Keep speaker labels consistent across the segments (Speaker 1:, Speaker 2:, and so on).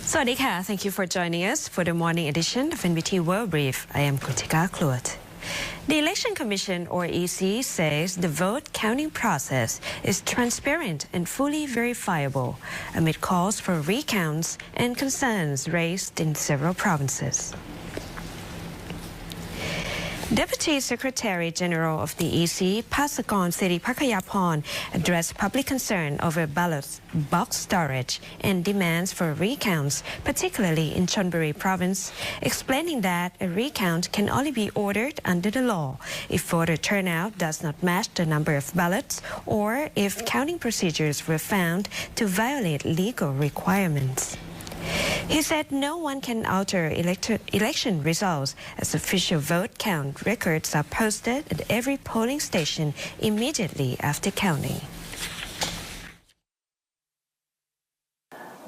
Speaker 1: Sawadika, thank you for joining us for the morning edition of NBT World Brief. I am Kutika Kluat. The Election Commission, or EC, says the vote counting process is transparent and fully verifiable amid calls for recounts and concerns raised in several provinces. Deputy Secretary General of the EC, PHUKET, addressed public concern over ballot box storage and demands for recounts, particularly in Chonburi province, explaining that a recount can only be ordered under the law if voter turnout does not match the number of ballots or if counting procedures were found to violate legal requirements. He said no one can alter election results as official vote count records are posted at every polling station immediately after counting.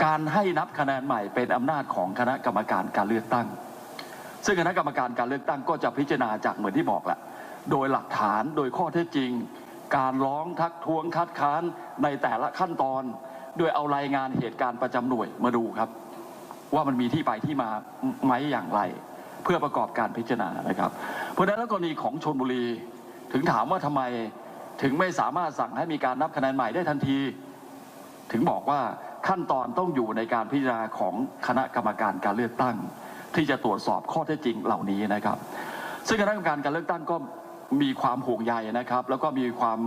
Speaker 2: การให้นับคะแนนใหม่เป็นอำนาจของคณะกรรมการการเลือกตั้งซึ่งคณะกรรมการการเลือกตั้งก็จะพิจารณาจากเหมือนที่บอกแหละโดยหลักฐานโดยข้อเท็จจริงการร้องทักท้วงคัดค้านในแต่ละขั้นตอนโดยเอารายงานเหตุการณ์ประจำหน่วยมาดูครับว่ามันมีที่ไปที่มาไหมอย่างไรเพื่อประกอบการพิจารณานะครับเพราะฉะนั้นกรณีของชลบุรีถึงถามว่าทำไมถึงไม่สามารถสั่งให้มีการนับคะแนนใหม่ได้ทันทีถึงบอกว่าขั้นตอนต้องอยู่ในการพิจารณาของคณะกรรมการการเลือกตั้งที่จะตรวจสอบข้อเท็จจริงเหล่านี้นะครับซึ่งคณะกรรมการการเลือกตั้งก็มีความห่วงใยนะครับแล้วก็มีความ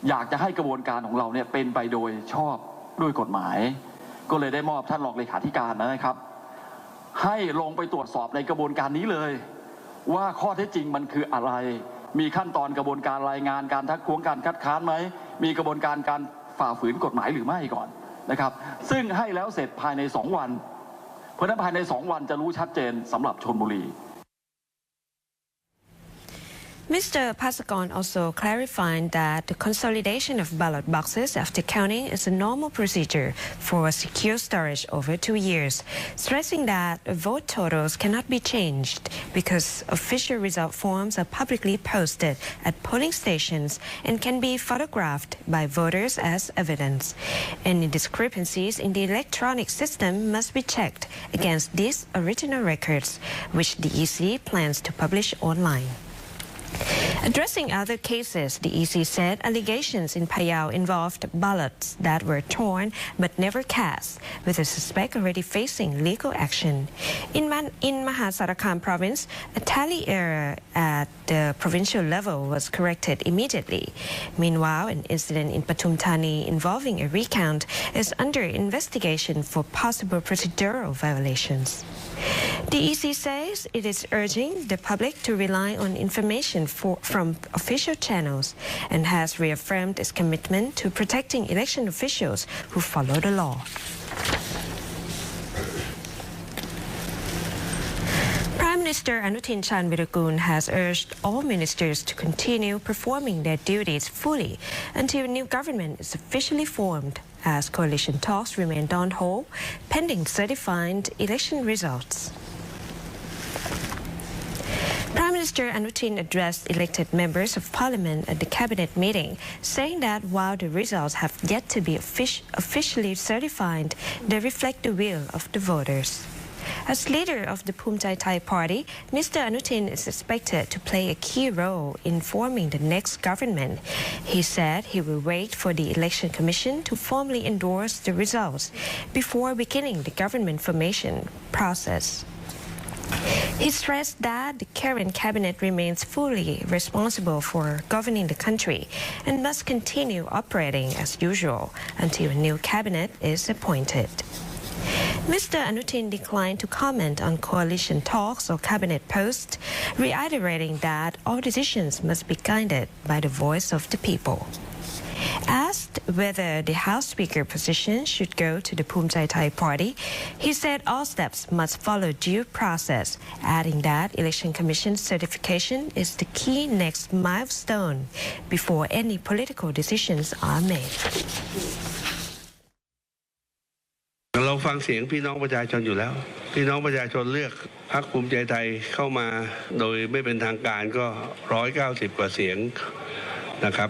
Speaker 2: อยากจะให้กระบวนการของเราเนี่ยเป็นไปโดยชอบด้วยกฎหมายก็เลยได้มอบท่านรองเลขาธิการนะครับให้ลงไปตรวจสอบในกระบวนการนี้เลยว่าข้อเท็จจริงมันคืออะไรมีขั้นตอนกระบวนการรายงานการทักท้วงการคัดค้านไหมมีกระบวนการการฝ่าฝืนกฎหมายหรือไม่ก่อนนะครับซึ่งให้แล้วเสร็จภายใน2 วันเพราะฉะนั้นภายใน2 วันจะรู้ชัดเจนสำหรับชลบุรี
Speaker 1: Mr. PHUKET also clarified that the consolidation of ballot boxes after counting is a normal procedure for secure storage over 2 years, stressing that vote totals cannot be changed because official result forms are publicly posted at polling stations and can be photographed by voters as evidence. Any discrepancies in the electronic system must be checked against these original records, which the EC plans to publish online. Addressing other cases, the EC said allegations in PHUKET involved ballots that were torn but never cast, with a suspect already facing legal action. In Mahasarakham province, a tally error at the provincial level was corrected immediately. Meanwhile, an incident in Pathum Thani involving a recount is under investigation for possible procedural violations. The EC says it is urging the public to rely on information from official channels and has reaffirmed its commitment to protecting election officials who follow the law. Prime Minister Anutin Chanvirakul has urged all ministers to continue performing their duties fully until a new government is officially formed, as coalition talks remain on hold pending certified election results. Prime Minister Anutin addressed elected members of parliament at the cabinet meeting, saying that while the results have yet to be officially certified, they reflect the will of the voters. As leader of the POMELO party, Mr. Anutin is expected to play a key role in forming the next government. He said he will wait for the Election Commission to formally endorse the results before beginning the government formation process. He stressed that the current cabinet remains fully responsible for governing the country and must continue operating as usual until a new cabinet is appointed. Mr. Anutin declined to comment on coalition talks or cabinet posts, reiterating that all decisions must be guided by the voice of the people. Asked whether the House Speaker position should go to the POMELO party, he said all steps must follow due process, adding that Election Commission certification is the key next milestone before any political decisions are made.
Speaker 3: เราฟังเสียงพี่น้องประชาชนอยู่แล้วพี่น้องประชาชนเลือกพรรคภูมิใจไทยเข้ามาโดยไม่เป็นทางการก็190 กว่าเสียงนะครับ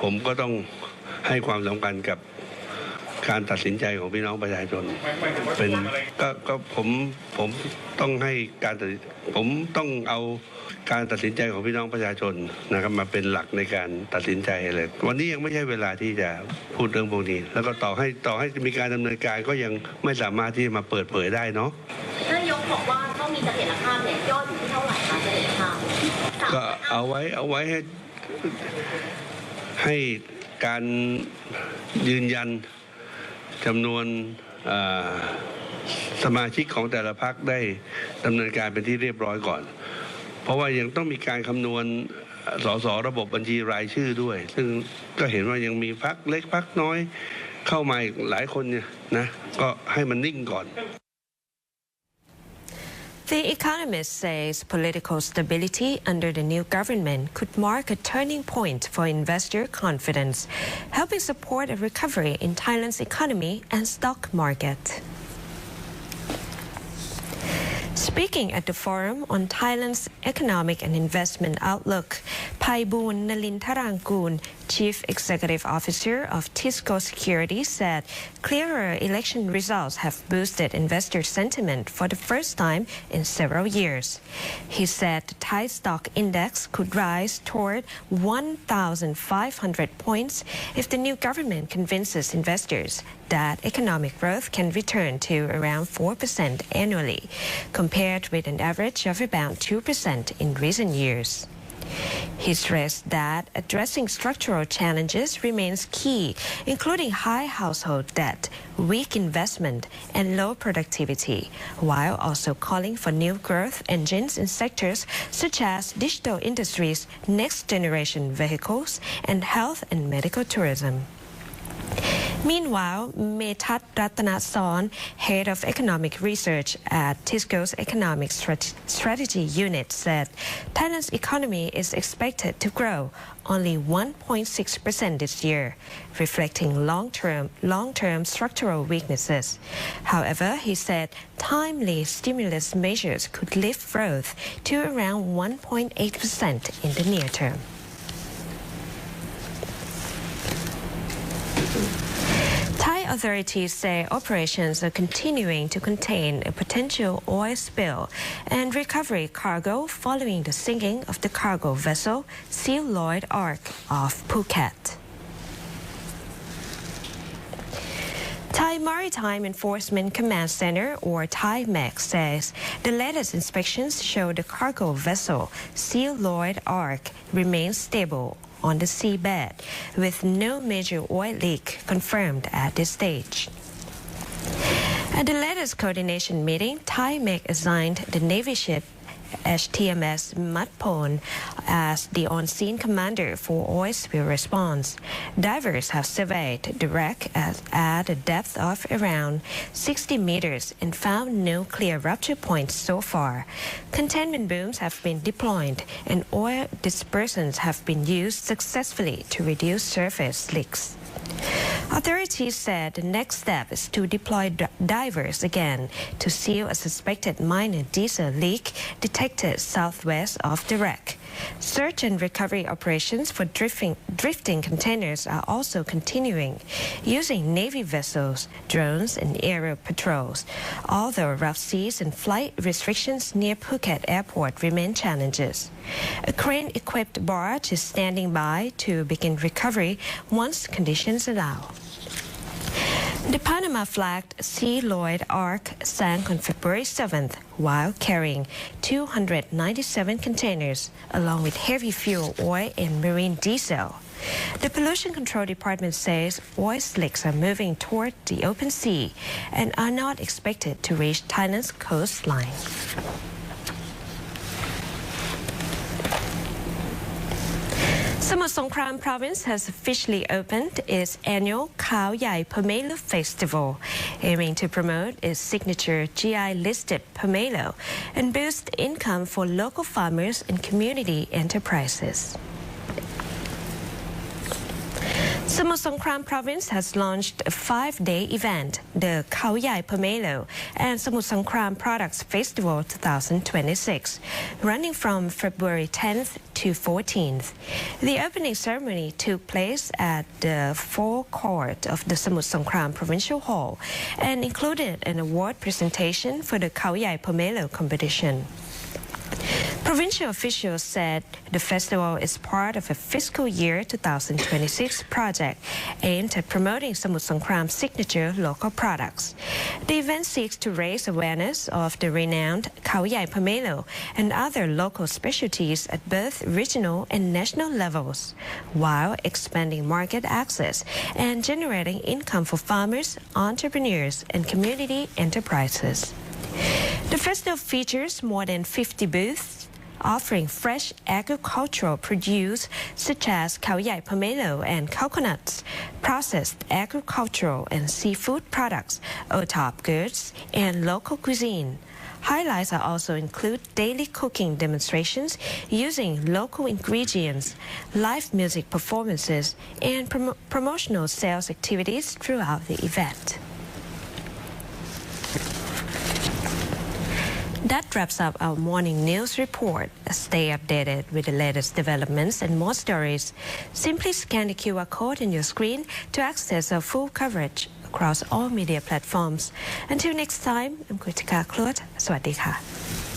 Speaker 3: ผมก็ต้องให้ความสำคัญกับ การตัดสินใจของพี่น้องประชาชนเป็นก็ผมต้องให้ผมต้องเอาการตัดสินใจของพี่น้องประชาชนนะครับมาเป็นหลักในการตัดสินใจเลยวันนี้ยังไม่ใช่เวลาที่จะพูดเรื่องพวกนี้แล้วก็ต่อให้มีการดำเนินการก็ยังไม่สามารถที่จะมาเปิดเผยได้เนาะ
Speaker 4: นายกบอกว่าต้องมีเสถียรภาพเนี่ยยอดอยู่ที่เท่าไหร่คะเสถียรภาพ
Speaker 3: ก็เอาไว้ให้การยืนยันจำนวนสมาชิกของแต่ละพรรคได้ดำเนินการเป็นที่เรียบร้อยก่อนเพราะว่ายังต้องมีการคำนวณสสระบบบัญชีรายชื่อด้วยซึ่งก็เห็นว่ายังมีพรรคเล็กพรรคน้อยเข้ามาอีกหลายคนเนี่ยนะก็ให้มันนิ่งก่อน
Speaker 1: The economist says political stability under the new government could mark a turning point for investor confidence, helping support a recovery in Thailand's economy and stock market. Speaking at the forum on Thailand's economic and investment outlook, Phaiboon Nalintarangkoon, Chief Executive Officer of Tisco Securities, said clearer election results have boosted investor sentiment for the first time in several years. He said the Thai stock index could rise toward 1,500 points if the new government convinces investors that economic growth can return to around 4% annually, compared with an average of about 2% in recent years. He stressed that addressing structural challenges remains key, including high household debt, weak investment, and low productivity, while also calling for new growth engines in sectors such as digital industries, next-generation vehicles, and health and medical tourism. Meanwhile, Methat Ratanasorn, head of economic research at Tisco's Economic Strategy Unit, said Thailand's economy is expected to grow only 1.6% this year, reflecting long-term structural weaknesses. However, he said timely stimulus measures could lift growth to around 1.8% in the near term. Thai authorities say operations are continuing to contain a potential oil spill and recovery cargo following the sinking of the cargo vessel Sea Lloyd Ark off Phuket. Thai Maritime Enforcement Command Center, or Thai MEC, says the latest inspections show the cargo vessel Sea Lloyd Ark remains stable on the seabed, with no major oil leak confirmed at this stage. At the latest coordination meeting, Thai MEC assigned the Navy ship HTMS Matpon as the on-scene commander for oil spill response. Divers have surveyed the wreck at a depth of around 60 meters and found no clear rupture points so far. Containment booms have been deployed and oil dispersants have been used successfully to reduce surface leaks. Authorities said the next step is to deploy divers again to seal a suspected minor diesel leak detected southwest of the wreck. Search and recovery operations for drifting containers are also continuing, using Navy vessels, drones, and aerial patrols. Although rough seas and flight restrictions near Phuket Airport remain challenges. A crane-equipped barge is standing by to begin recovery once conditions allow. The Panama-flagged Sea Lloyd Ark sank on February 7th while carrying 297 containers along with heavy fuel oil and marine diesel. The Pollution Control Department says oil slicks are moving toward the open sea and are not expected to reach Thailand's coastline. SONGKHRAM province has officially opened its annual KHAO POMELO festival, aiming to promote its signature GI-listed POMELO and boost income for local farmers and community enterprises. Samut Songkhram province has launched a 5-day event, the KHAO POMELO and Samut Songkhram Products Festival 2026, running from February 10th to 14th. The opening ceremony took place at the forecourt of the Samut Songkhram Provincial Hall and included an award presentation for the KHAO POMELO competition. Provincial officials said the festival is part of a fiscal year 2026 project aimed at promoting Samut Songkhram's signature local products. The event seeks to raise awareness of the renowned KHAO POMELO and other local specialties at both regional and national levels, while expanding market access and generating income for farmers, entrepreneurs, and community enterprises. The festival features more than 50 booths offering fresh agricultural produce such as KHAO POMELO and coconuts, processed agricultural and seafood products, OTOP goods, and local cuisine. Highlights are also include daily cooking demonstrations using local ingredients, live music performances, and promotional sales activities throughout the event. That wraps up our morning news report. Stay updated with the latest developments and more stories. Simply scan the QR code on your screen to access our full coverage across all media platforms. Until next time, I'm Kritika Klot. สวัสดีค่ะ